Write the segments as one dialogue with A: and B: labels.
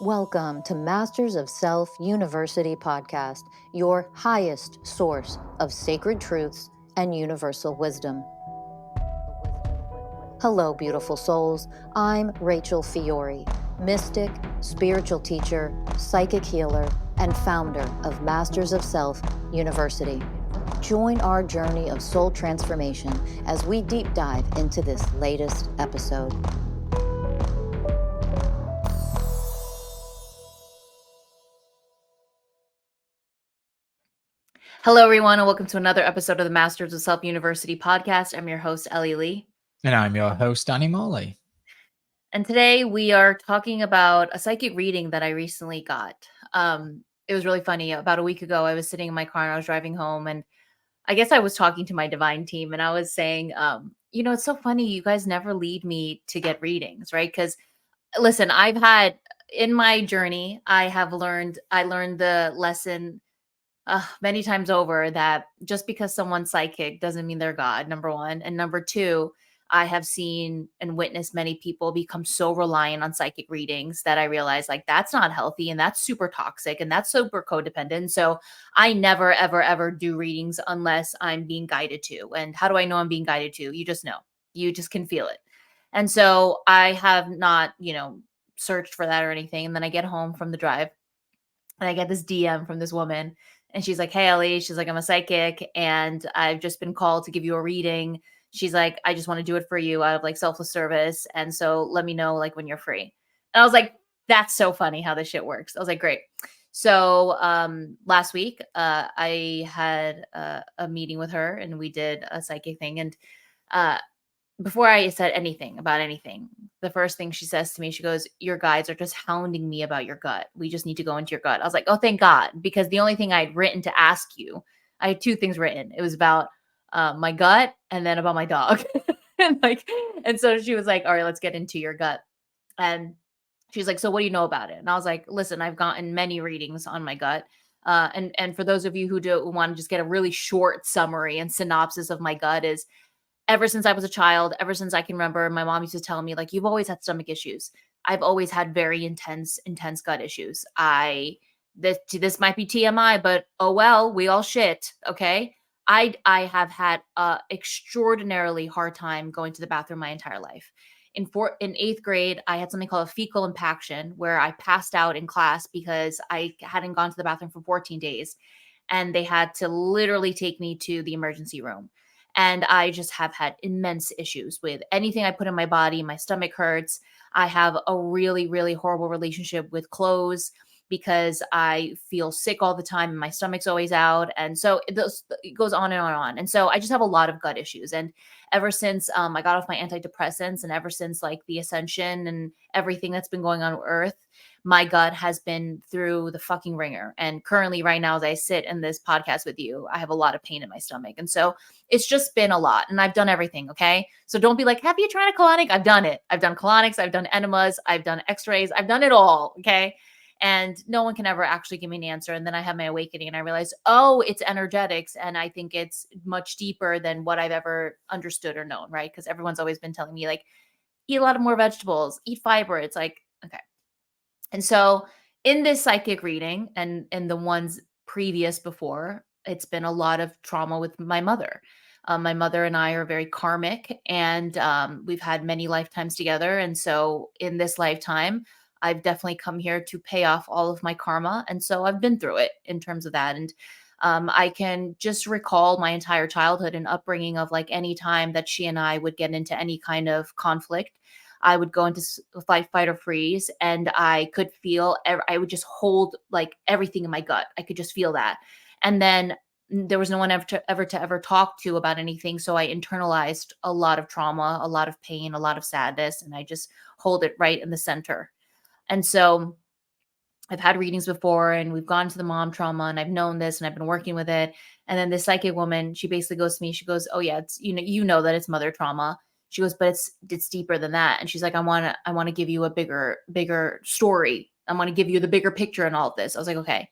A: Welcome to Masters of Self University podcast, your highest source of sacred truths and universal wisdom. Hello, beautiful souls. I'm Rachel Fiori, mystic, spiritual teacher, psychic healer, and founder of Masters of Self University. Join our journey of soul transformation as we deep dive into this latest episode.
B: Hello, everyone, and welcome to another episode of the Masters of Self University podcast. I'm your host, Ellie Lee.
C: And I'm your host, Morley.
B: And today we are talking about a psychic reading that I recently got. It was really funny. About a week ago, I was sitting in my car and I was driving home, and I guess I was talking to my divine team, and I was saying, it's so funny. You guys never lead me to get readings, right? Because listen, I've had in my journey, I learned the lesson many times over that just because someone's psychic doesn't mean they're God, number one. And number two, I have seen and witnessed many people become so reliant on psychic readings that I realize like that's not healthy and that's super toxic and that's super codependent. So I never, ever, ever do readings unless I'm being guided to. And how do I know I'm being guided to? You just know. You just can feel it. And so I have not, searched for that or anything. And then I get home from the drive and I get this DM from this woman. And she's like, "Hey, Ellie," she's like, "I'm a psychic and I've just been called to give you a reading." She's like, "I just want to do it for you out of like selfless service. And so let me know like when you're free." And I was like, that's so funny how this shit works. I was like, great. So last week, I had a meeting with her and we did a psychic thing. And before I said anything about anything, the first thing she says to me, she goes, "Your guides are just hounding me about your gut. We just need to go into your gut." I was like, oh, thank God. Because the only thing I'd written to ask you, I had two things written. It was about my gut and then about my dog. and so she was like, "All right, let's get into your gut." And she's like, "So what do you know about it?" And I was like, "Listen, I've gotten many readings on my gut. And for those of you who do want to just get a really short summary and synopsis of my gut is ever since I was a child, ever since I can remember, my mom used to tell me, like, you've always had stomach issues. I've always had very intense gut issues. This might be TMI, but oh well, we all shit. Okay. I have had a extraordinarily hard time going to the bathroom my entire life. In eighth grade, I had something called a fecal impaction where I passed out in class because I hadn't gone to the bathroom for 14 days. And they had to literally take me to the emergency room. And I just have had immense issues with anything I put in my body. My stomach hurts. I have a really, really horrible relationship with clothes because I feel sick all the time and my stomach's always out. And so it goes on and on and on. And so I just have a lot of gut issues. And ever since I got off my antidepressants and ever since like the ascension and everything that's been going on with Earth, my gut has been through the fucking ringer. And currently right now, as I sit in this podcast with you, I have a lot of pain in my stomach. And so it's just been a lot and I've done everything. Okay. So don't be like, have you tried a colonic? I've done it. I've done colonics. I've done enemas. I've done x-rays. I've done it all. Okay. And no one can ever actually give me an answer. And then I have my awakening and I realized, oh, it's energetics. And I think it's much deeper than what I've ever understood or known. Right. Because everyone's always been telling me like, eat a lot of more vegetables, eat fiber. It's like, okay. And so in this psychic reading and the ones previous before, it's been a lot of trauma with my mother. My mother and I are very karmic and we've had many lifetimes together. And so in this lifetime, I've definitely come here to pay off all of my karma. And so I've been through it in terms of that. And I can just recall my entire childhood and upbringing of like any time that she and I would get into any kind of conflict. I would go into fight or freeze and I could feel, I would just hold like everything in my gut. I could just feel that. And then there was no one ever talk to about anything. So I internalized a lot of trauma, a lot of pain, a lot of sadness, and I just hold it right in the center. And so I've had readings before and we've gone to the mom trauma and I've known this and I've been working with it. And then this psychic woman, she basically goes to me, she goes, "Oh yeah, it's, you know that it's mother trauma." She goes, "But it's deeper than that." And she's like, I want to give you a bigger story. I want to give you the bigger picture in all of this. I was like, okay.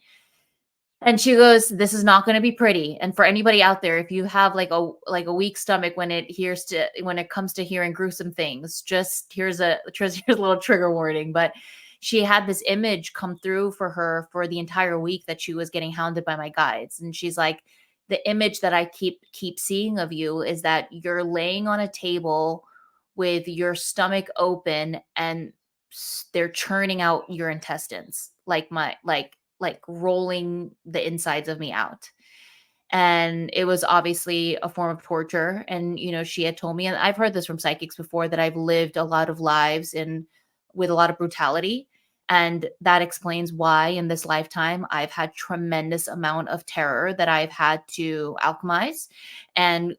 B: And she goes, "This is not going to be pretty." And for anybody out there, if you have like a weak stomach when it comes to hearing gruesome things, just here's a little trigger warning. But she had this image come through for her for the entire week that she was getting hounded by my guides. And she's like, the image that I keep seeing of you is that you're laying on a table with your stomach open, and they're churning out your intestines, like rolling the insides of me out. And it was obviously a form of torture. And she had told me, and I've heard this from psychics before, that I've lived a lot of lives with a lot of brutality, and that explains why in this lifetime I've had tremendous amount of terror that I've had to alchemize and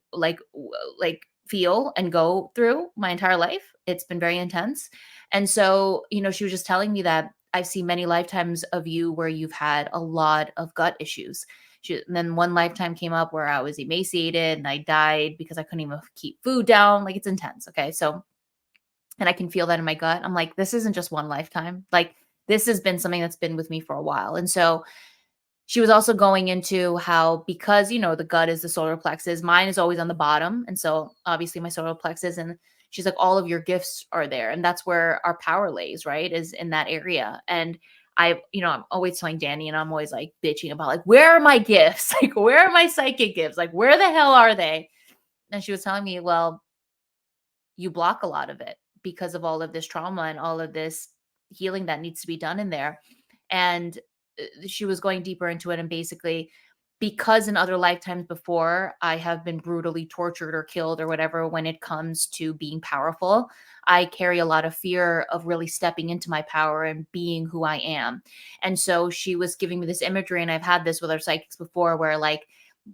B: feel and go through my entire life. It's been very intense. And so she was just telling me that I've seen many lifetimes of you where you've had a lot of gut issues. And then one lifetime came up where I was emaciated and I died because I couldn't even keep food down. Like, it's intense. Okay. So, and I can feel that in my gut. I'm like, this isn't just one lifetime. Like, this has been something that's been with me for a while. And so she was also going into how, because, the gut is the solar plexus, mine is always on the bottom. And so obviously my solar plexus, and she's like, all of your gifts are there. And that's where our power lays, right? Is in that area. And I'm always telling Danny, and I'm always like bitching about, like, where are my gifts? Like, where are my psychic gifts? Like, where the hell are they? And she was telling me, well, you block a lot of it because of all of this trauma and all of this healing that needs to be done in there. And she was going deeper into it. And basically, because in other lifetimes before, I have been brutally tortured or killed or whatever when it comes to being powerful, I carry a lot of fear of really stepping into my power and being who I am. And so she was giving me this imagery, and I've had this with our psychics before, where like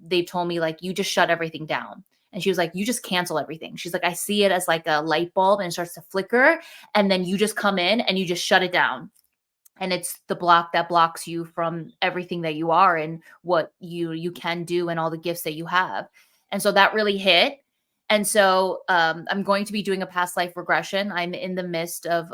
B: they told me, like, you just shut everything down. And she was like, you just cancel everything. She's like, I see it as like a light bulb, and it starts to flicker. And then you just come in and you just shut it down. And it's the block that blocks you from everything that you are and what you can do and all the gifts that you have. And so that really hit. And so I'm going to be doing a past life regression. I'm in the midst of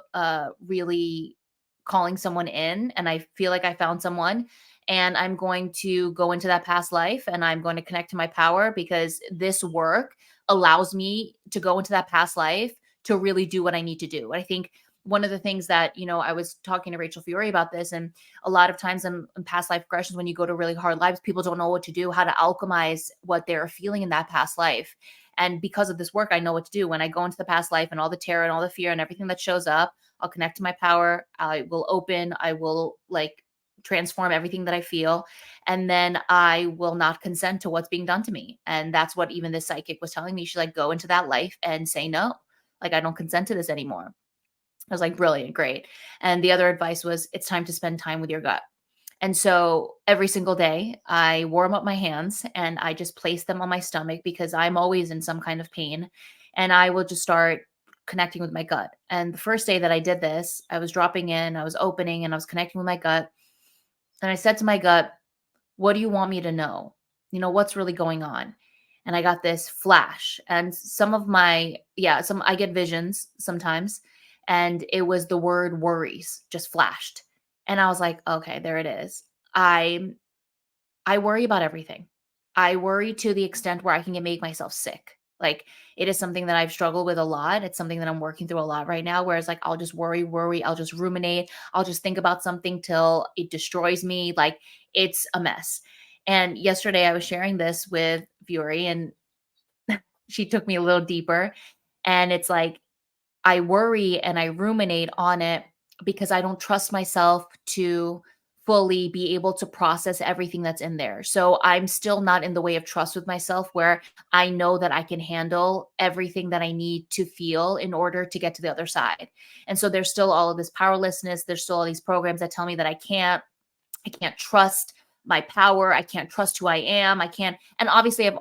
B: really calling someone in, and I feel like I found someone. And I'm going to go into that past life, and I'm going to connect to my power, because this work allows me to go into that past life to really do what I need to do. I think one of the things that, I was talking to Rachel Fiori about this, and a lot of times in past life regressions, when you go to really hard lives, people don't know what to do, how to alchemize what they're feeling in that past life. And because of this work, I know what to do. When I go into the past life and all the terror and all the fear and everything that shows up, I'll connect to my power. I will open, I will transform everything that I feel. And then I will not consent to what's being done to me. And that's what even this psychic was telling me. She's like, go into that life and say no. Like, I don't consent to this anymore. I was like, brilliant, great. And the other advice was, it's time to spend time with your gut. And so every single day I warm up my hands and I just place them on my stomach, because I'm always in some kind of pain. And I will just start connecting with my gut. And the first day that I did this, I was dropping in, I was opening, and I was connecting with my gut. And I said to my gut, what do you want me to know? What's really going on? And I got this flash, and I get visions sometimes. And it was the word worries just flashed. And I was like, okay, there it is. I worry about everything. I worry to the extent where I can make myself sick. Like, it is something that I've struggled with a lot. It's something that I'm working through a lot right now, whereas like, I'll just worry. I'll just ruminate. I'll just think about something till it destroys me. Like, it's a mess. And yesterday I was sharing this with Fiori, and she took me a little deeper. And it's like, I worry and I ruminate on it because I don't trust myself to fully be able to process everything that's in there. So I'm still not in the way of trust with myself, where I know that I can handle everything that I need to feel in order to get to the other side. And so there's still all of this powerlessness. There's still all these programs that tell me that I can't trust my power. I can't trust who I am. I can't. And obviously I've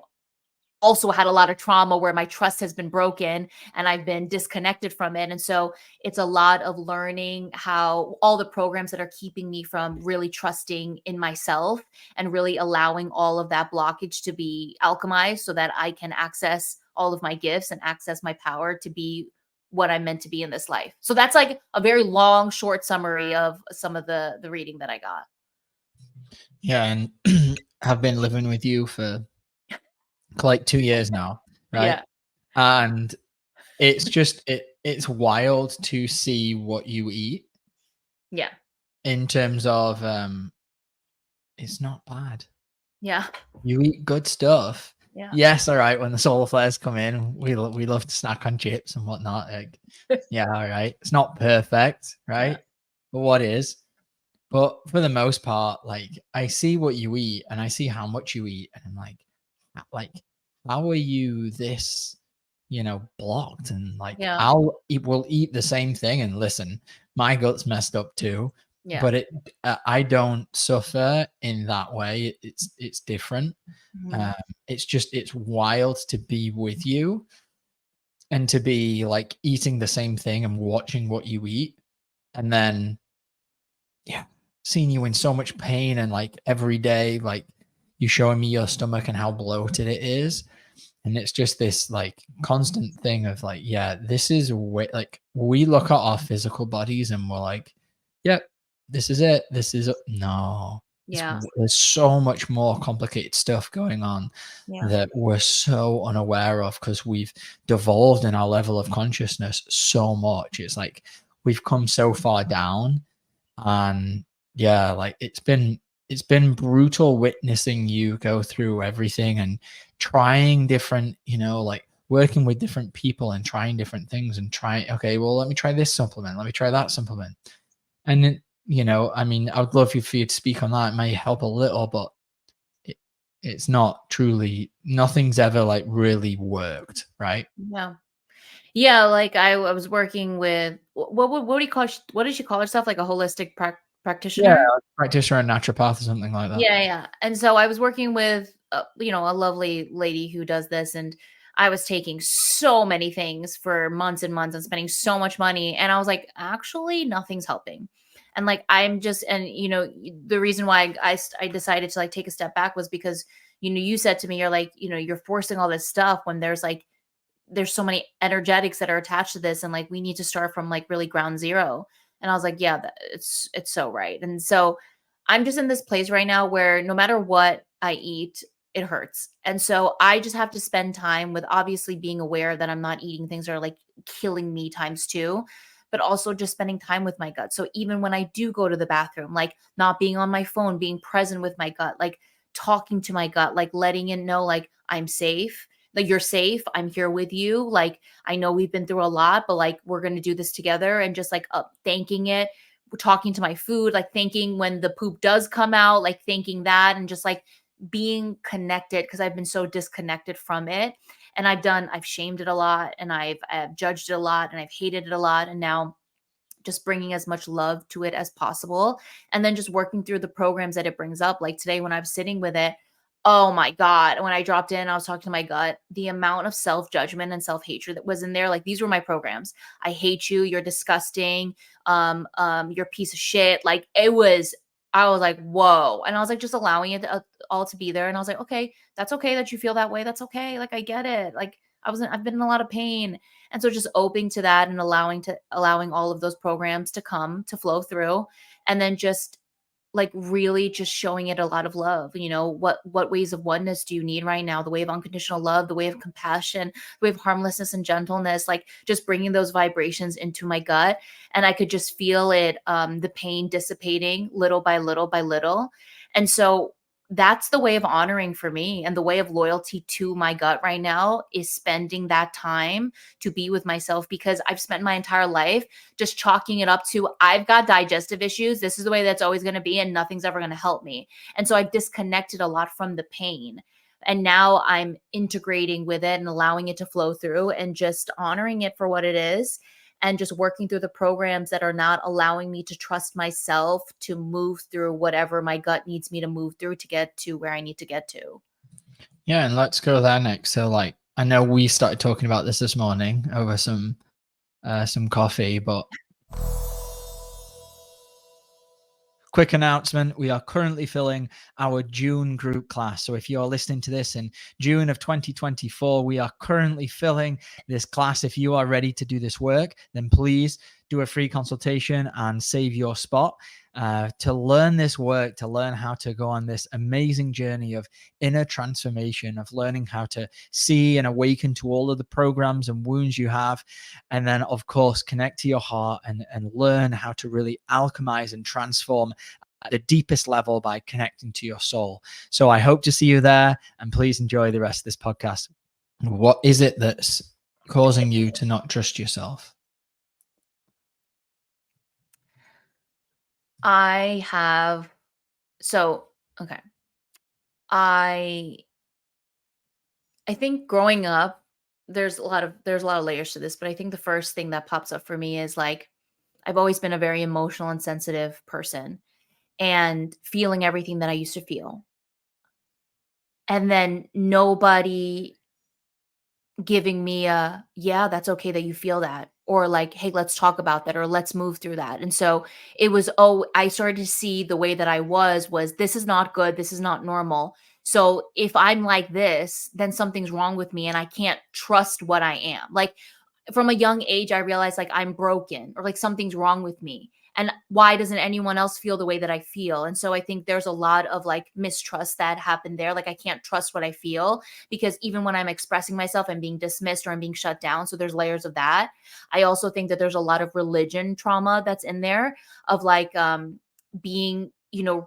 B: also had a lot of trauma where my trust has been broken and I've been disconnected from it. And so it's a lot of learning how all the programs that are keeping me from really trusting in myself and really allowing all of that blockage to be alchemized so that I can access all of my gifts and access my power to be what I'm meant to be in this life. So that's like a very long, short summary of some of the reading that I got.
C: Yeah, and I've been living with you for like 2 years now, right?
B: Yeah.
C: And it's just it's wild to see what you eat
B: Yeah.
C: in terms of it's not bad.
B: Yeah.
C: You eat good stuff.
B: Yeah.
C: Yes, all right. When the solar flares come in, we love to snack on chips and whatnot. Like, yeah, all right. It's not perfect, right?
B: Yeah.
C: But what is? But for the most part, like I see what you eat and I see how much you eat, and I'm like, how are you this, blocked? And like,
B: Yeah.
C: we'll eat the same thing. And listen, my gut's messed up too,
B: Yeah.
C: but I don't suffer in that way. It's different.
B: Mhm.
C: It's wild to be with you and to be like eating the same thing and watching what you eat, and then yeah, seeing you in so much pain and like every day, like you showing me your stomach and how bloated it is. And it's just this like constant thing of like, yeah, this is like we look at our physical bodies and we're like, yep, this is it. This is no.
B: Yeah.
C: There's so much more complicated stuff going on
B: Yeah.
C: that we're so unaware of because we've devolved in our level of consciousness so much. It's like we've come so far down, and yeah, like it's been brutal witnessing you go through everything and trying different, like working with different people and trying different things and trying, okay, well, let me try this supplement, let me try that supplement. And then, I mean, I would love for you to speak on that. It may help a little, but it's not truly, nothing's ever like really worked, right?
B: Yeah. Yeah, like I was working with what do you call what does she call herself? Like a holistic
C: Yeah,
B: practitioner?
C: practitioner and naturopath or something like that.
B: Yeah, yeah. And so I was working with a lovely lady who does this, and I was taking so many things for months and months and spending so much money, and I was like, actually nothing's helping. And like I'm just, and the reason why I decided to like take a step back was because you said to me, you're like, you're forcing all this stuff when there's so many energetics that are attached to this, and like we need to start from like really ground zero. And I was like, yeah, it's so right. And so I'm just in this place right now where no matter what I eat, it hurts. And so I just have to spend time with obviously being aware that I'm not eating things that are like killing me times two, but also just spending time with my gut. So even when I do go to the bathroom, like not being on my phone, being present with my gut, like talking to my gut, like letting it know like I'm safe, like you're safe, I'm here with you, like I know we've been through a lot, but like we're going to do this together. And just like thanking it, talking to my food, like thanking when the poop does come out, like thanking that, and just like being connected, because I've been so disconnected from it. And I've shamed it a lot, and I've judged it a lot, and I've hated it a lot. And now just bringing as much love to it as possible, and then just working through the programs that it brings up. Like today when I was sitting with it, oh my god, when I dropped in, I was talking to my gut, the amount of self-judgment and self-hatred that was in there. Like these were my programs. I hate you, you're disgusting, you're a piece of shit. Like I was like, whoa. And I was like, just allowing it all to be there. And I was like, okay, that's okay that you feel that way. That's okay. Like I get it. Like I've been in a lot of pain. And so just opening to that and allowing all of those programs to come to flow through, and then just like really just showing it a lot of love. What ways of oneness do you need right now? The way of unconditional love, the way of compassion, the way of harmlessness and gentleness, like just bringing those vibrations into my gut. And I could just feel it, the pain dissipating little by little by little. And so that's the way of honoring for me, and the way of loyalty to my gut right now is spending that time to be with myself, because I've spent my entire life just chalking it up to I've got digestive issues. This is the way that's always going to be, and nothing's ever going to help me. And so I've disconnected a lot from the pain. And now I'm integrating with it and allowing it to flow through and just honoring it for what it is, and just working through the programs that are not allowing me to trust myself to move through whatever my gut needs me to move through to get to where I need to get to.
C: Yeah, and let's go there next. So, like, I know we started talking about this morning over some coffee, but quick announcement: we are currently filling our June group class. So if you're listening to this in June of 2024, we are currently filling this class. If you are ready to do this work, then please do a free consultation and save your spot to learn this work, to learn how to go on this amazing journey of inner transformation, of learning how to see and awaken to all of the programs and wounds you have. And then, of course, connect to your heart and learn how to really alchemize and transform at the deepest level by connecting to your soul. So I hope to see you there, and please enjoy the rest of this podcast. What is it that's causing you to not trust yourself?
B: I think growing up, there's a lot of layers to this, but I think the first thing that pops up for me is like I've always been a very emotional and sensitive person, and feeling everything that I used to feel. And then nobody giving me a, yeah, that's okay that you feel that, or like, hey, let's talk about that, or let's move through that. And so it was, oh, I started to see the way that I was this is not good, this is not normal. So if I'm like this, then something's wrong with me and I can't trust what I am. Like from a young age, I realized like I'm broken or like something's wrong with me. And why doesn't anyone else feel the way that I feel? And so I think there's a lot of like mistrust that happened there. Like I can't trust what I feel, because even when I'm expressing myself, I'm being dismissed or I'm being shut down. So there's layers of that. I also think that there's a lot of religion trauma that's in there, of like being,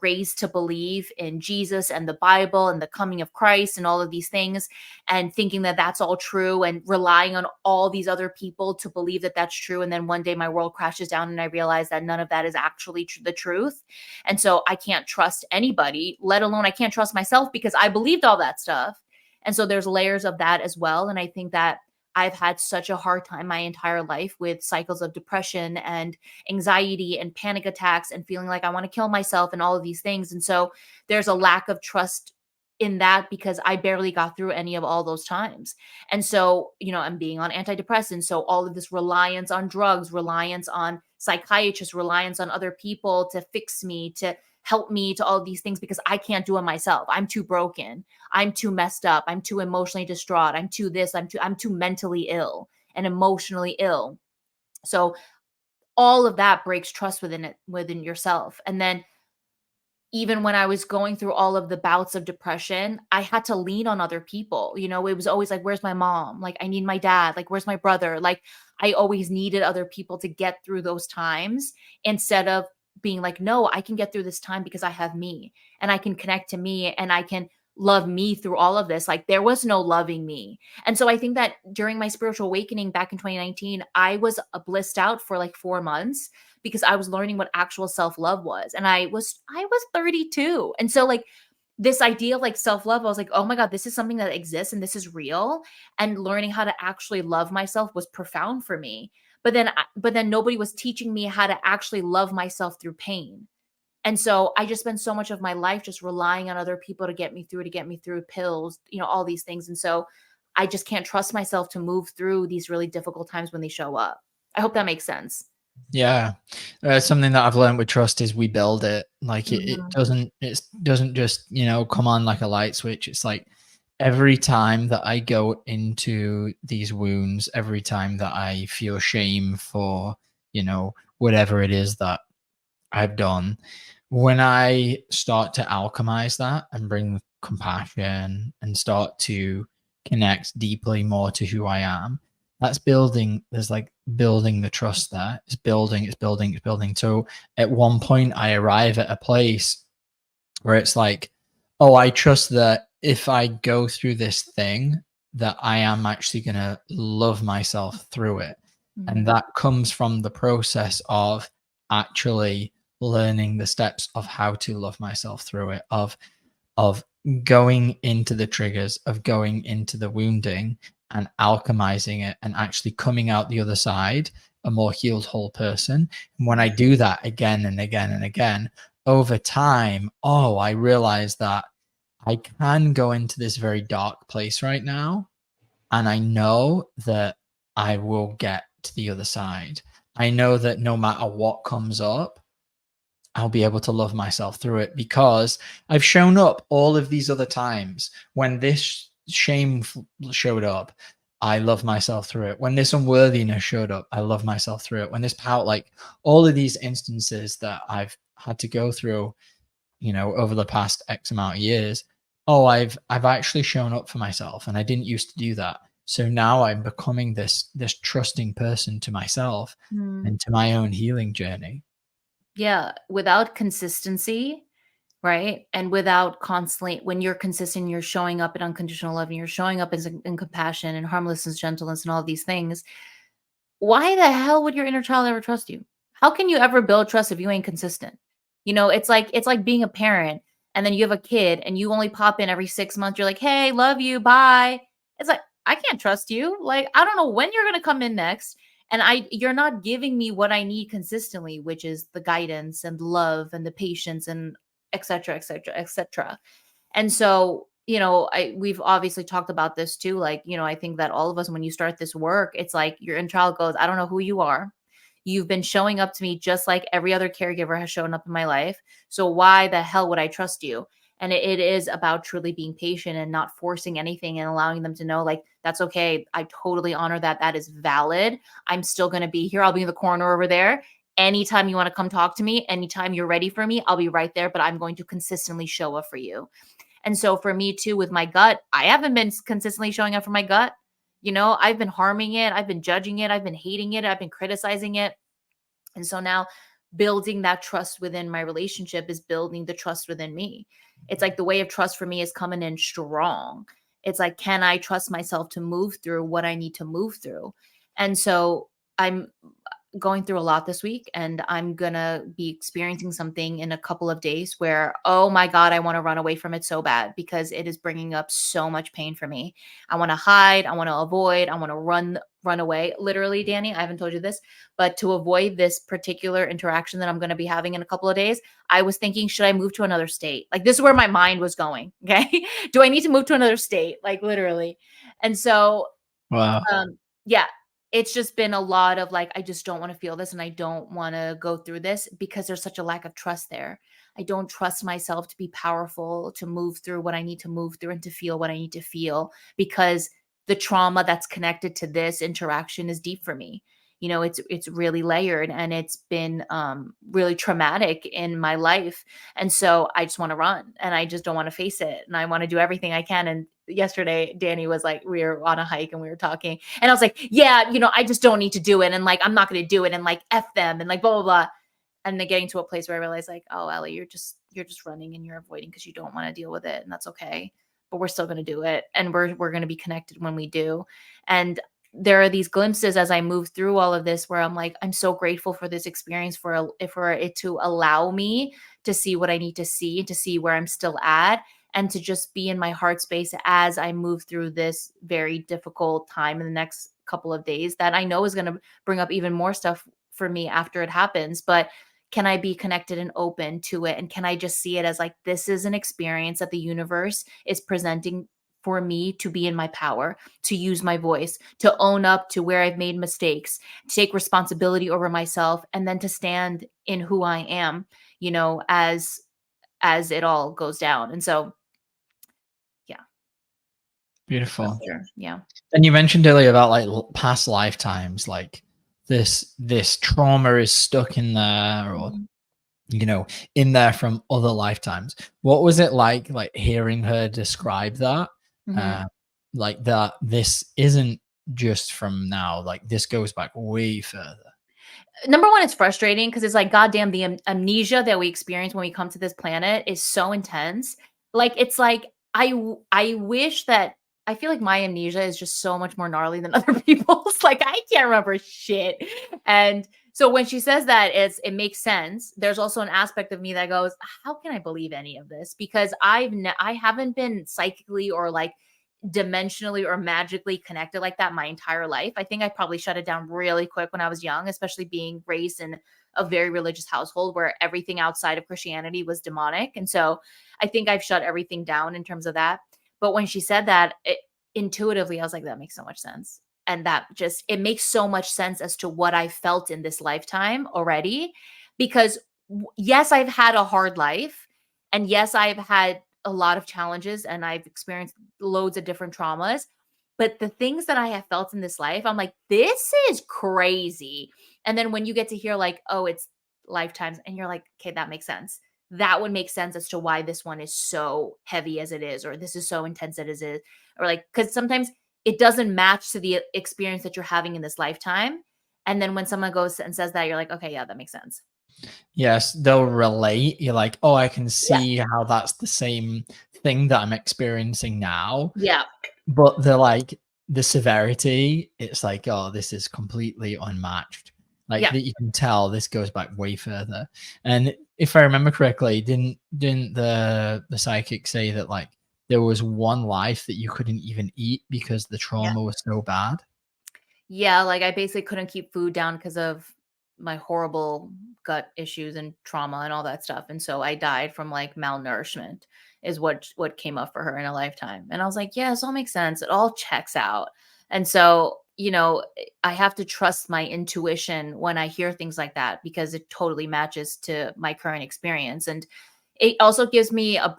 B: raised to believe in Jesus and the Bible and the coming of Christ and all of these things, and thinking that that's all true and relying on all these other people to believe that that's true. And then one day my world crashes down and I realize that none of that is actually the truth. And so I can't trust anybody, let alone I can't trust myself, because I believed all that stuff. And so there's layers of that as well. And I think that I've had such a hard time my entire life with cycles of depression and anxiety and panic attacks and feeling like I want to kill myself and all of these things. And so there's a lack of trust in that, because I barely got through any of all those times. And so, I'm being on antidepressants. So all of this reliance on drugs, reliance on psychiatrists, reliance on other people to fix me, to help me, to all of these things, because I can't do it myself. I'm too broken. I'm too messed up. I'm too emotionally distraught. I'm too this. I'm too mentally ill and emotionally ill. So all of that breaks trust within yourself. And then even when I was going through all of the bouts of depression, I had to lean on other people. It was always like, where's my mom? Like, I need my dad. Like, where's my brother? Like, I always needed other people to get through those times, instead of being like, no, I can get through this time because I have me and I can connect to me and I can love me through all of this. Like, there was no loving me. And so I think that during my spiritual awakening back in 2019, I was blissed out for like 4 months, because I was learning what actual self-love was. And I was 32. And so like this idea of like self-love, I was like, oh my God, this is something that exists and this is real. And learning how to actually love myself was profound for me. But then nobody was teaching me how to actually love myself through pain. And so I just spent so much of my life just relying on other people to get me through pills, all these things. And so I just can't trust myself to move through these really difficult times when they show up. I hope that makes sense.
C: Yeah, something that I've learned with trust is we build it. Like it doesn't just come on like a light switch. It's like every time that I go into these wounds, every time that I feel shame for whatever it is that I've done, when I start to alchemize that and bring compassion and start to connect deeply more to who I am, that's building. There's like building the trust there. It's building. So at one point I arrive at a place where it's like, oh, I trust that if I go through this thing, that I am actually going to love myself through it. And that comes from the process of actually learning the steps of how to love myself through it, of going into the triggers, of going into the wounding and alchemizing it, and actually coming out the other side a more healed whole person. And when I do that again and again and again over time, I realize that I can go into this very dark place right now, and I know that I will get to the other side. I know that no matter what comes up, I'll be able to love myself through it, because I've shown up all of these other times when this shame showed up. I love myself through it. When this unworthiness showed up, I love myself through it. When this power, like all of these instances that I've had to go through, over the past X amount of years, oh, I've actually shown up for myself, and I didn't used to do that. So now I'm becoming this trusting person to myself
B: Mm.
C: and to my own healing journey.
B: Yeah, without consistency, right? And without constantly, when you're consistent, you're showing up in unconditional love and you're showing up in compassion and harmlessness, gentleness, and all these things. Why the hell would your inner child ever trust you? How can you ever build trust if you ain't consistent? It's like being a parent and then you have a kid and you only pop in every 6 months. You're like, hey, love you, bye. It's like, I can't trust you. Like, I don't know when you're gonna come in next. And you're not giving me what I need consistently, which is the guidance and love and the patience and et cetera, et cetera, et cetera. And so, we've obviously talked about this too. Like, I think that all of us, when you start this work, it's like your inner child goes, I don't know who you are. You've been showing up to me just like every other caregiver has shown up in my life. So why the hell would I trust you? And it is about truly being patient and not forcing anything and allowing them to know, like, that's okay. I totally honor that. That is valid. I'm still going to be here. I'll be in the corner over there. Anytime you want to come talk to me, anytime you're ready for me, I'll be right there, but I'm going to consistently show up for you. And so for me too, with my gut, I haven't been consistently showing up for my gut. I've been harming it. I've been judging it. I've been hating it. I've been criticizing it. And so now building that trust within my relationship is building the trust within me. It's like the way of trust for me is coming in strong. It's like, can I trust myself to move through what I need to move through? And so I'm going through a lot this week, and I'm going to be experiencing something in a couple of days where, oh my God, I want to run away from it so bad because it is bringing up so much pain for me. I want to hide. I want to avoid. I want to run away. Literally, Danny, I haven't told you this, but to avoid this particular interaction that I'm going to be having in a couple of days, I was thinking, should I move to another state? Like, this is where my mind was going. Okay. Do I need to move to another state? Like, literally. And so,
C: Wow.
B: yeah, it's just been a lot of like, I just don't want to feel this and I don't want to go through this because there's such a lack of trust there. I don't trust myself to be powerful, to move through what I need to move through and to feel what I need to feel because the trauma that's connected to this interaction is deep for me. It's really layered and it's been really traumatic in my life. And so I just want to run and I just don't want to face it. And I want to do everything I can. And yesterday, Danny was like, we were on a hike and we were talking. And I was like, yeah, I just don't need to do it. And like, I'm not going to do it. And like, F them and like, blah, blah, blah. And then getting to a place where I realized like, oh, Ellie, you're just running and you're avoiding because you don't want to deal with it. And that's okay. But we're still going to do it. And we're going to be connected when we do. And there are these glimpses as I move through all of this where I'm like, I'm so grateful for this experience for it to allow me to see what I need to see, to see where I'm still at, and to just be in my heart space as I move through this very difficult time in the next couple of days that I know is going to bring up even more stuff for me after it happens. But can I be connected and open to it? And can I just see it as like, this is an experience that the universe is presenting for me to be in my power, to use my voice, to own up to where I've made mistakes, to take responsibility over myself, and then to stand in who I am, as it all goes down. And so, yeah.
C: Beautiful.
B: Yeah.
C: And you mentioned earlier about like past lifetimes, like this trauma is stuck in there or in there from other lifetimes. What was it like hearing her describe that?
B: Mhm.
C: Like that this isn't just from now, like this goes back way further.
B: Number one, it's frustrating because it's like, goddamn, the amnesia that we experience when we come to this planet is so intense. Like, it's like, I wish that I feel like my amnesia is just so much more gnarly than other people's. Like, I can't remember shit. And so when she says that, it makes sense. There's also an aspect of me that goes, how can I believe any of this? Because I haven't been psychically or like dimensionally or magically connected like that my entire life. I think I probably shut it down really quick when I was young, especially being raised in a very religious household where everything outside of Christianity was demonic. And so I think I've shut everything down in terms of that. But when she said that, intuitively, I was like, that makes so much sense. And it makes so much sense as to what I felt in this lifetime already. Because yes, I've had a hard life. And yes, I've had a lot of challenges and I've experienced loads of different traumas. but the things that I have felt in this life, I'm like, this is crazy. And then when you get to hear like, oh, it's lifetimes, and you're like, okay, that makes sense. That would make sense as to why this one is so heavy as it is, or this is so intense as it is, or like, because sometimes it doesn't match to the experience that you're having in this lifetime. And then when someone goes and says that, you're like, okay, yeah, that makes sense.
C: Yes, they'll relate. You're like, oh, I can
B: Yeah.
C: see how that's the same thing that I'm experiencing now.
B: Yeah.
C: But the severity, it's like, oh, this is completely unmatched. Like
B: Yeah.
C: that you can tell this goes back way further. And if I remember correctly, didn't the psychic say that like there was one life that you couldn't even eat because the trauma was so bad?
B: Yeah, like I basically couldn't keep food down because of my horrible gut issues and trauma and all that stuff. And so I died from like malnourishment is what came up for her in a lifetime. And I was like, yeah, this all makes sense. It all checks out. And so, I have to trust my intuition when I hear things like that because it totally matches to my current experience. And it also gives me a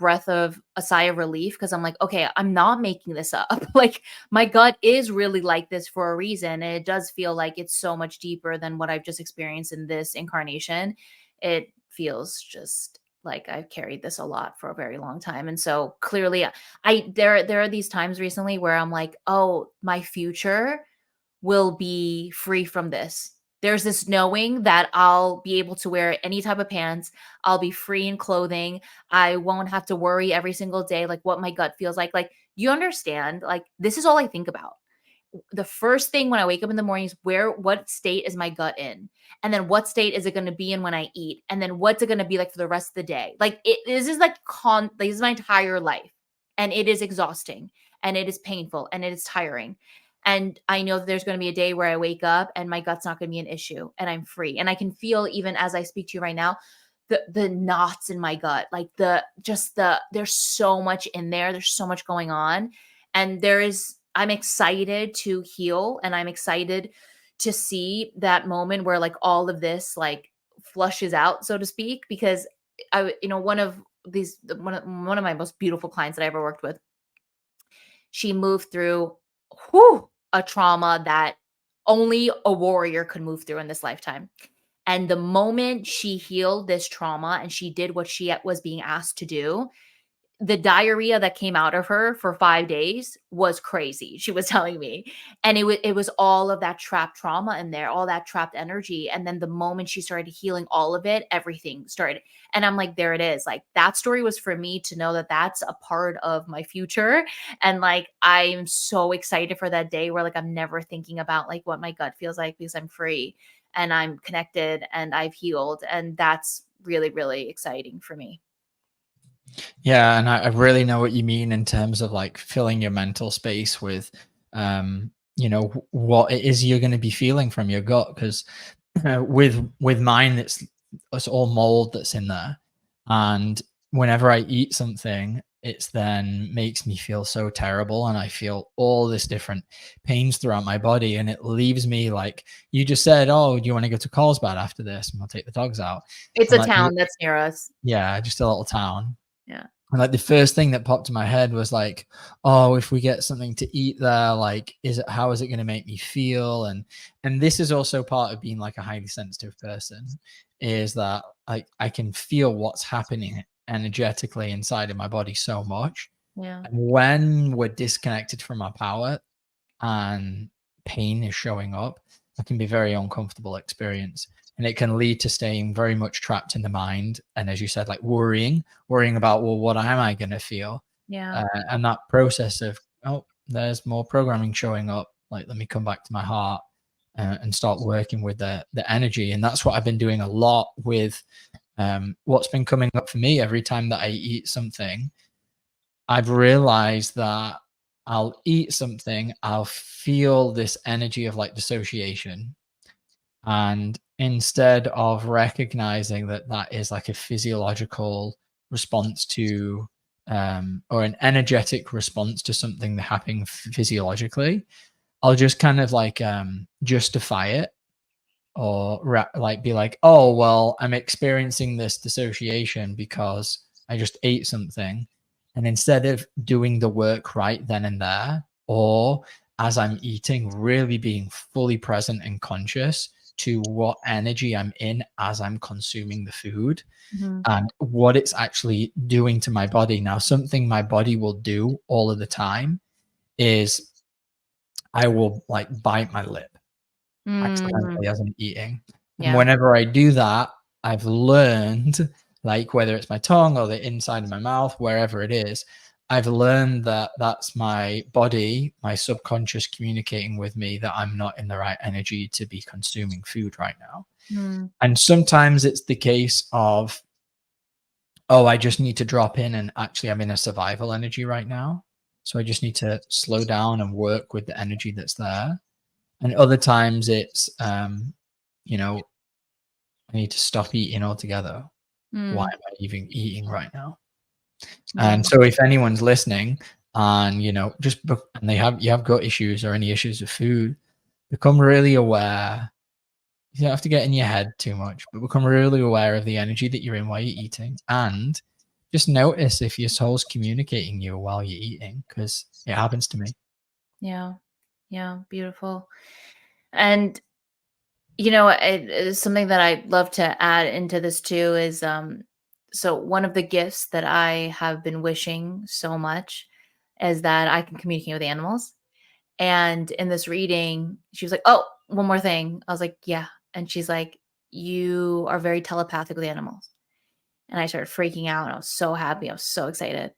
B: sigh of relief because I'm like, okay, I'm not making this up. Like my gut is really like this for a reason. And it does feel like it's so much deeper than what I've just experienced in this incarnation. It feels just like I've carried this a lot for a very long time. And so clearly there are these times recently where I'm like, oh, my future will be free from this. There's this knowing that I'll be able to wear any type of pants. I'll be free in clothing. I won't have to worry every single day, like what my gut feels like. Like, you understand, like, this is all I think about. The first thing when I wake up in the morning is what state is my gut in? And then what state is it going to be in when I eat? And then what's it going to be like for the rest of the day? Like, this is like, this is my entire life. And it is exhausting and it is painful and it is tiring. And I know that there's going to be a day where I wake up and my gut's not going to be an issue and I'm free. And I can feel, even as I speak to you right now, the knots in my gut, like there's so much in there. There's so much going on. And I'm excited to heal, and I'm excited to see that moment where like all of this like flushes out, so to speak, because one of my most beautiful clients that I ever worked with, she moved through a trauma that only a warrior could move through in this lifetime. And the moment she healed this trauma and she did what she was being asked to do, the diarrhea that came out of her for 5 days was crazy. She was telling me. And it was all of that trapped trauma in there, all that trapped energy. And then the moment she started healing all of it, everything started. And I'm like, there it is. Like, that story was for me to know that that's a part of my future. And like, I'm so excited for that day where like I'm never thinking about like what my gut feels like because I'm free and I'm connected and I've healed. And that's really, really exciting for me.
C: Yeah, and I really know what you mean in terms of like filling your mental space with, what it is you're going to be feeling from your gut. Because with mine, it's all mold that's in there, and whenever I eat something, it's then makes me feel so terrible, and I feel all this different pains throughout my body, and it leaves me like you just said. Oh, do you want to go to Carlsbad after this? And I'll take the dogs out.
B: It's
C: And
B: a
C: like,
B: town that's near us.
C: yeah, just a little town.
B: Yeah.
C: And like the first thing that popped in my head was like, oh, if we get something to eat there, like, how is it going to make me feel? And this is also part of being like a highly sensitive person, is that I can feel what's happening energetically inside of my body so much.
B: Yeah.
C: And when we're disconnected from our power and pain is showing up, it can be a very uncomfortable experience. And it can lead to staying very much trapped in the mind. And as you said, like worrying about, well, what am I going to feel?
B: Yeah.
C: And that process of, oh, there's more programming showing up. Like, let me come back to my heart and start working with the energy. And that's what I've been doing a lot with what's been coming up for me every time that I eat something. I've realized that I'll eat something, I'll feel this energy of like dissociation. And instead of recognizing that that is like a physiological response to, or an energetic response to something happening physiologically, I'll just kind of like justify it, or like be like, oh, well, I'm experiencing this dissociation because I just ate something. And instead of doing the work right then and there, or as I'm eating, really being fully present and conscious to what energy I'm in as I'm consuming the food
B: Mhm.
C: and what it's actually doing to my body. Now, something my body will do all of the time is I will like bite my lip
B: Mm.
C: accidentally as I'm eating. And
B: Yeah.
C: whenever I do that, I've learned, like whether it's my tongue or the inside of my mouth, wherever it is, I've learned that that's my body, my subconscious communicating with me that I'm not in the right energy to be consuming food right now.
B: Mm.
C: And sometimes it's the case of, oh, I just need to drop in and actually I'm in a survival energy right now. So I just need to slow down and work with the energy that's there. And other times it's, you know, I need to stop eating altogether. Why
B: Mm.
C: am I even eating right now?
B: Yeah.
C: And so if anyone's listening and, just and you have gut issues or any issues with food, become really aware. You don't have to get in your head too much, but become really aware of the energy that you're in while you're eating. And just notice if your soul's communicating you while you're eating, because it happens to me.
B: Yeah. Yeah. Beautiful. And it is something that I'd love to add into this too is so one of the gifts that I have been wishing so much is that I can communicate with animals. And in this reading, she was like, "Oh, one more thing." I was like, "Yeah." And she's like, "You are very telepathic with animals." And I started freaking out. And I was so happy. I was so excited.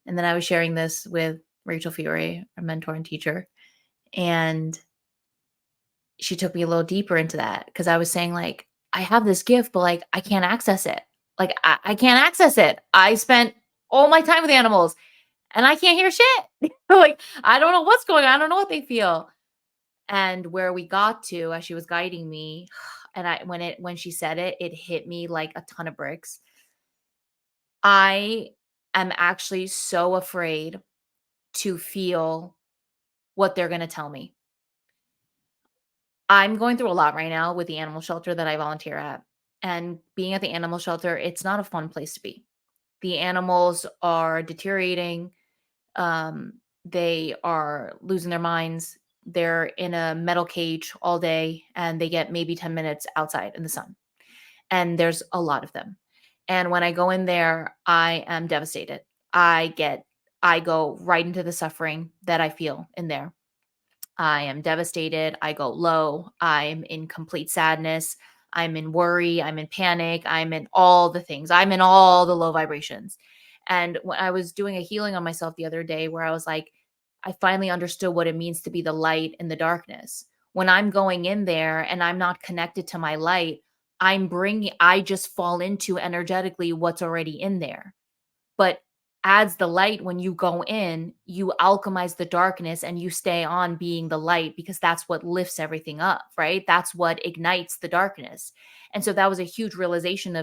B: And then I was sharing this with Rachel Fiori, our mentor and teacher. And she took me a little deeper into that because I was saying, like, I have this gift, but like, I can't access it. Like, I can't access it. I spent all my time with animals and I can't hear shit. Like, I don't know what's going on. I don't know what they feel. And where we got to as she was guiding me, and when she said it, it hit me like a ton of bricks. I am actually so afraid to feel what they're going to tell me. I'm going through a lot right now with the animal shelter that I volunteer at. And being at the animal shelter, it's not a fun place to be. The animals are deteriorating. Um, they are losing their minds. They're in a metal cage all day and they get maybe 10 minutes outside in the sun. And there's a lot of them. And when I go in there, I am devastated. I go right into the suffering that I feel in there. I am devastated. I go low. I'm in complete sadness. I'm in worry. I'm in panic. I'm in all the things. I'm in all the low vibrations. And when I was doing a healing on myself the other day, where I was like, I finally understood what it means to be the light in the darkness. When I'm going in there and I'm not connected to my light, I just fall into energetically what's already in there. But adds the light when you go in, you alchemize the darkness and you stay on being the light because that's what lifts everything up, right? That's what ignites the darkness. And so that was a huge realization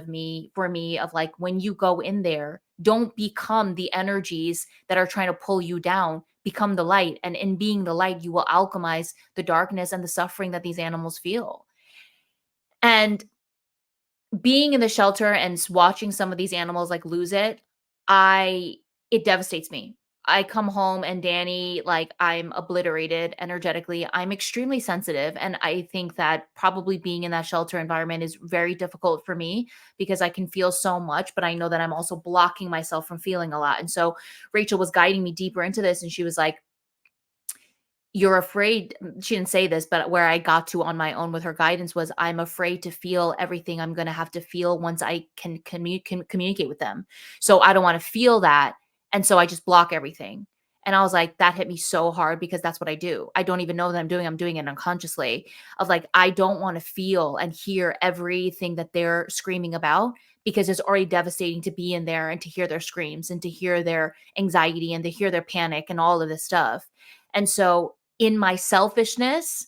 B: for me of like, when you go in there, don't become the energies that are trying to pull you down, become the light. And in being the light, you will alchemize the darkness and the suffering that these animals feel. And being in the shelter and watching some of these animals like lose it, I it devastates me. I come home and Danny, like, I'm obliterated energetically. I'm extremely sensitive. And I think that probably being in that shelter environment is very difficult for me because I can feel so much, but I know that I'm also blocking myself from feeling a lot. And so Rachel was guiding me deeper into this. And she was like, you're afraid, she didn't say this, but where I got to on my own with her guidance was, I'm afraid to feel everything I'm going to have to feel once I can communicate with them. So I don't want to feel that. And so I just block everything. And I was like, that hit me so hard because that's what I do. I don't even know that I'm doing it unconsciously, of like, I don't want to feel and hear everything that they're screaming about because it's already devastating to be in there and to hear their screams and to hear their anxiety and to hear their panic and all of this stuff. And so in my selfishness,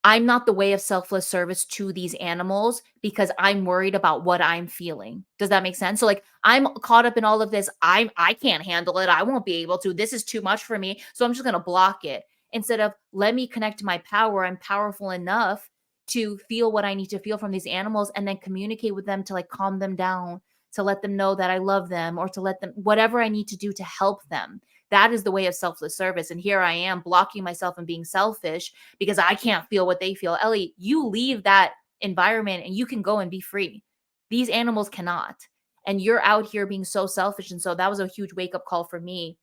B: I'm not the way of selfless service to these animals because I'm worried about what I'm feeling. Does that make sense? So like, I'm caught up in all of this. I can't handle it. I won't be able to. This is too much for me. So I'm just going to block it instead of let me connect to my power. I'm powerful enough to feel what I need to feel from these animals and then communicate with them to like calm them down, to let them know that I love them or to let them whatever I need to do to help them That is the way of selfless service. And here I am blocking myself and being selfish because I can't feel what they feel. Ellie, you leave that environment and you can go and be free. These animals cannot. And you're out here being so selfish. And so that was a huge wake up call for me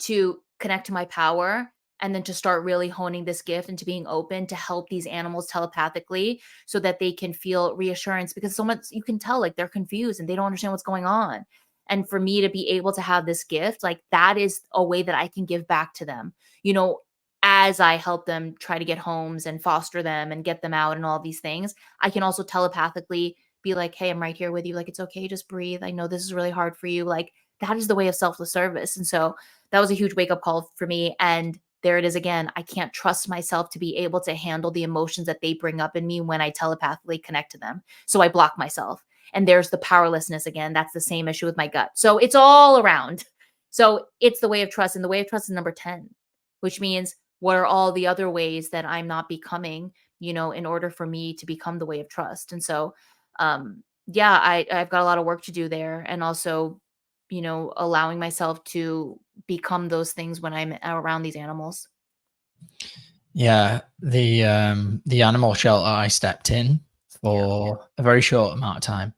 B: to connect to my power and then to start really honing this gift and to being open to help these animals telepathically so that they can feel reassurance, because so much you can tell like they're confused and they don't understand what's going on. And for me to be able to have this gift, like that is a way that I can give back to them, as I help them try to get homes and foster them and get them out and all these things. I can also telepathically be like, hey, I'm right here with you. Like, it's okay. Just breathe. I know this is really hard for you. Like, that is the way of selfless service. And so that was a huge wake up call for me. And there it is again. I can't trust myself to be able to handle the emotions that they bring up in me when I telepathically connect to them. So I block myself. And there's the powerlessness again. That's the same issue with my gut. So it's all around. So it's the way of trust. And the way of trust is number 10, which means what are all the other ways that I'm not becoming, in order for me to become the way of trust. And so, yeah, I've got a lot of work to do there. And also, allowing myself to become those things when I'm around these animals.
C: Yeah, the animal shelter I stepped in for a very short amount of time.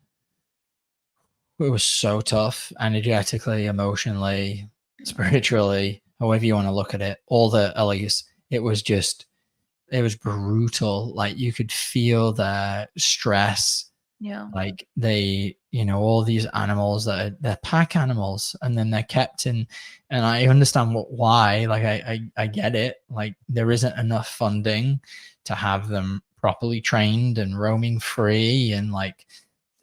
C: It was so tough, energetically, emotionally, spiritually, however you want to look at it. All the Ellies, it was brutal. Like you could feel the stress.
B: Yeah.
C: Like they, all these animals they're pack animals, and then they're kept in, and I understand why. Like I get it. Like there isn't enough funding to have them properly trained and roaming free, and like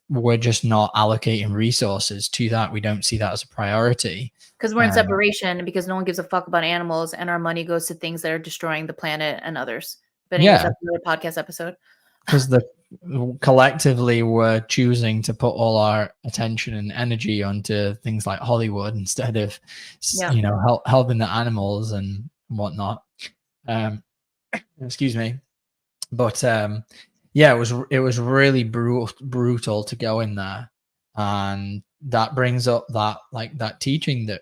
C: we're just not allocating resources to that. We don't see that as a priority.
B: Because we're in separation, and because no one gives a fuck about animals, and our money goes to things that are destroying the planet and others. But anyways, that's another podcast episode.
C: Because collectively we're choosing to put all our attention and energy onto things like Hollywood instead of, helping the animals and whatnot. Excuse me. But yeah, it was really brutal to go in there, and that brings up that teaching that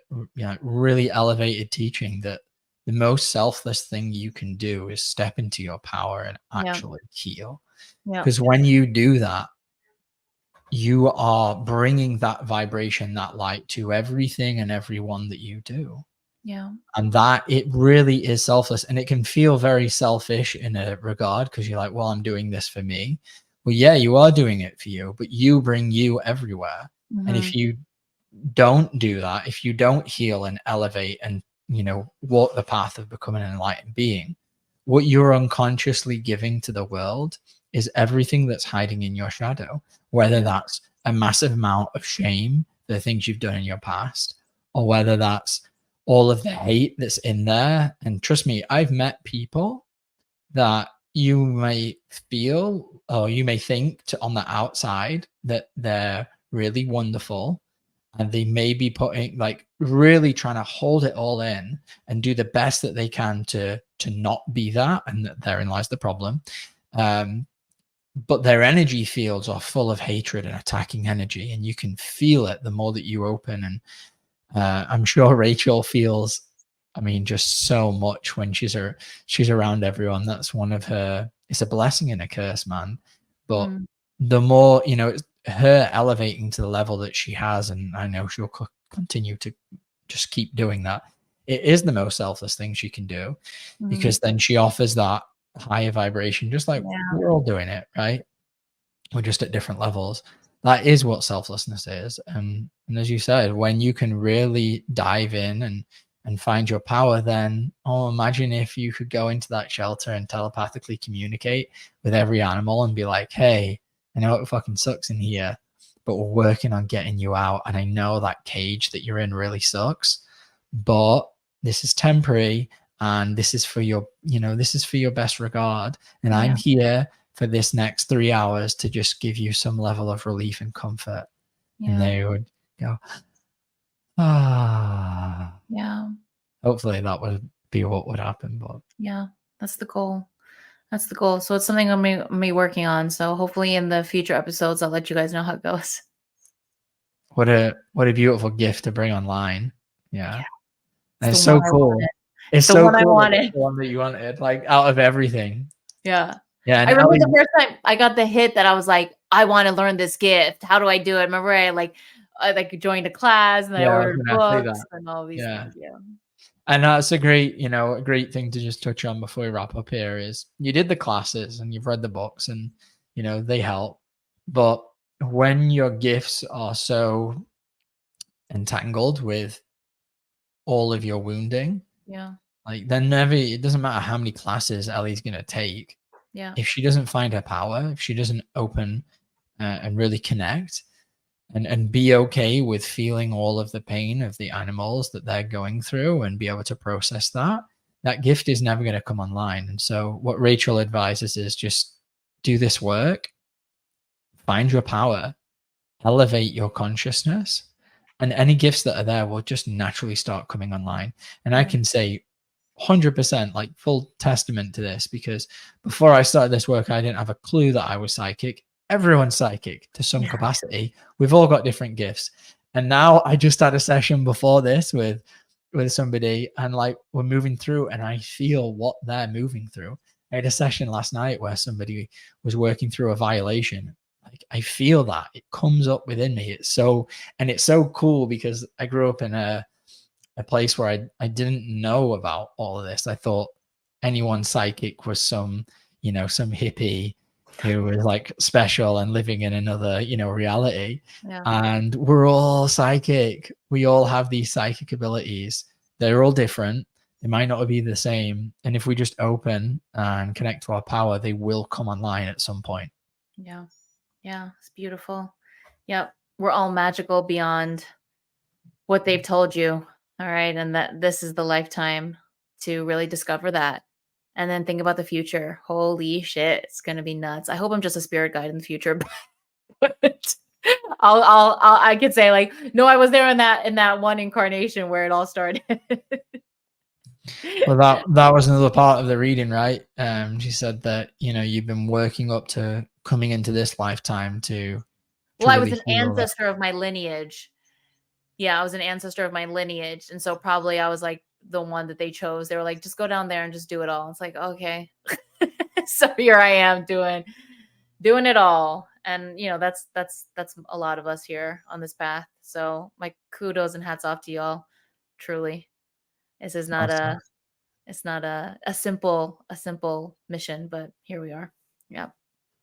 C: really elevated teaching that the most selfless thing you can do is step into your power and actually heal. Because when you do that, you are bringing that vibration, that light to everything and everyone that you do.
B: Yeah.
C: And that it really is selfless, and it can feel very selfish in a regard because you're like, well, I'm doing this for me. Well, yeah, you are doing it for you, but you bring you everywhere. Mm-hmm. And if you don't do that, if you don't heal and elevate and, walk the path of becoming an enlightened being, what you're unconsciously giving to the world is everything that's hiding in your shadow, whether that's a massive amount of shame, the things you've done in your past, or whether that's all of the hate that's in there. And trust me, I've met people that you may feel or you may think on the outside that they're really wonderful, and they may be putting really trying to hold it all in and do the best that they can to not be that, and therein lies the problem. But their energy fields are full of hatred and attacking energy, and you can feel it the more that you open. And I'm sure Rachel feels, just so much when she's around everyone. That's one of her. It's a blessing and a curse, man. But the more it's her elevating to the level that she has, and I know she'll continue to just keep doing that. It is the most selfless thing she can do, because then she offers that higher vibration, just like we're all doing it, right? We're just at different levels. That is what selflessness is. And as you said, when you can really dive in and find your power, then imagine if you could go into that shelter and telepathically communicate with every animal and be like, hey, I know it fucking sucks in here, but we're working on getting you out. And I know that cage that you're in really sucks, but this is temporary, and this is for your, this is for your best regard. And I'm here for this next 3 hours to just give you some level of relief and comfort. And they would go,
B: yeah.
C: Hopefully that would be what would happen. But
B: yeah, that's the goal. That's the goal. So it's something I'm be working on. So hopefully in the future episodes, I'll let you guys know how it goes.
C: What a beautiful gift to bring online. Yeah. It's
B: the
C: so
B: one I
C: cool.
B: wanted.
C: It's
B: The
C: so
B: one I
C: cool that it's
B: wanted.
C: the one that you wanted, like out of everything.
B: Yeah.
C: Yeah,
B: I
C: and
B: remember
C: Ellie,
B: the first time I got the hit that I was like, I want to learn this gift. How do I do it? Remember I joined a class and I
C: yeah, I was
B: ordered
C: gonna say
B: books
C: that.
B: and all these
C: Yeah.
B: things. Yeah.
C: And that's a great thing to just touch on before we wrap up here is you did the classes and you've read the books and, they help. But when your gifts are so entangled with all of your wounding,
B: Yeah.
C: like then it doesn't matter how many classes Ellie's going to take.
B: Yeah.
C: If she doesn't find her power, if she doesn't open and really connect, and be okay with feeling all of the pain of the animals that they're going through and be able to process that gift is never going to come online. And so what Rachel advises is just do this work, find your power, elevate your consciousness, and any gifts that are there will just naturally start coming online. And I
B: Yeah.
C: can say 100% like full testament to this, because before I started this work, I didn't have a clue that I was psychic. Everyone's psychic to some capacity. We've all got different gifts. And now I just had a session before this with somebody, and like we're moving through and I feel what they're moving through. I had a session last night where somebody was working through a violation. Like I feel that it comes up within me. It's so cool because I grew up in a place where I didn't know about all of this. I thought anyone psychic was some hippie who was like special and living in another, reality.
B: Yeah.
C: And we're all psychic. We all have these psychic abilities. They're all different. They might not be the same. And if we just open and connect to our power, they will come online at some point.
B: Yeah. Yeah. It's beautiful. Yep. We're all magical beyond what they've told you. All right. And that this is the lifetime to really discover that. And then think about the future. Holy shit. It's going to be nuts. I hope I'm just a spirit guide in the future. But I could say like, no, I was there in that one incarnation where it all started.
C: Well, that was another part of the reading, right? She said that you've been working up to coming into this lifetime to
B: Well, I was
C: really
B: an
C: feel that.
B: ancestor of my lineage. Yeah, I was an ancestor of my lineage. And so probably I was like the one that they chose. They were like, just go down there and just do it all. It's like, okay. So here I am doing it all. And that's a lot of us here on this path. So my kudos and hats off to y'all. Truly. This is not
C: Awesome.
B: a simple mission, but here we are. Yeah.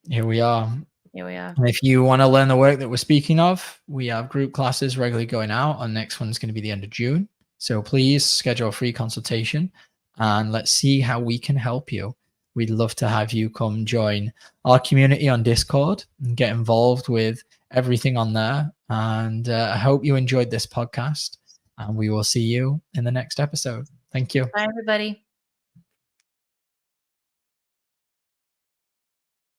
C: Here we are.
B: Here we are.
C: And if you want to learn the work that we're speaking of, we have group classes regularly going out. Our next one's going to be the end of June. So please schedule a free consultation and let's see how we can help you. We'd love to have you come join our community on Discord and get involved with everything on there. And I hope you enjoyed this podcast, and we will see you in the next episode. Thank you.
B: Bye, everybody.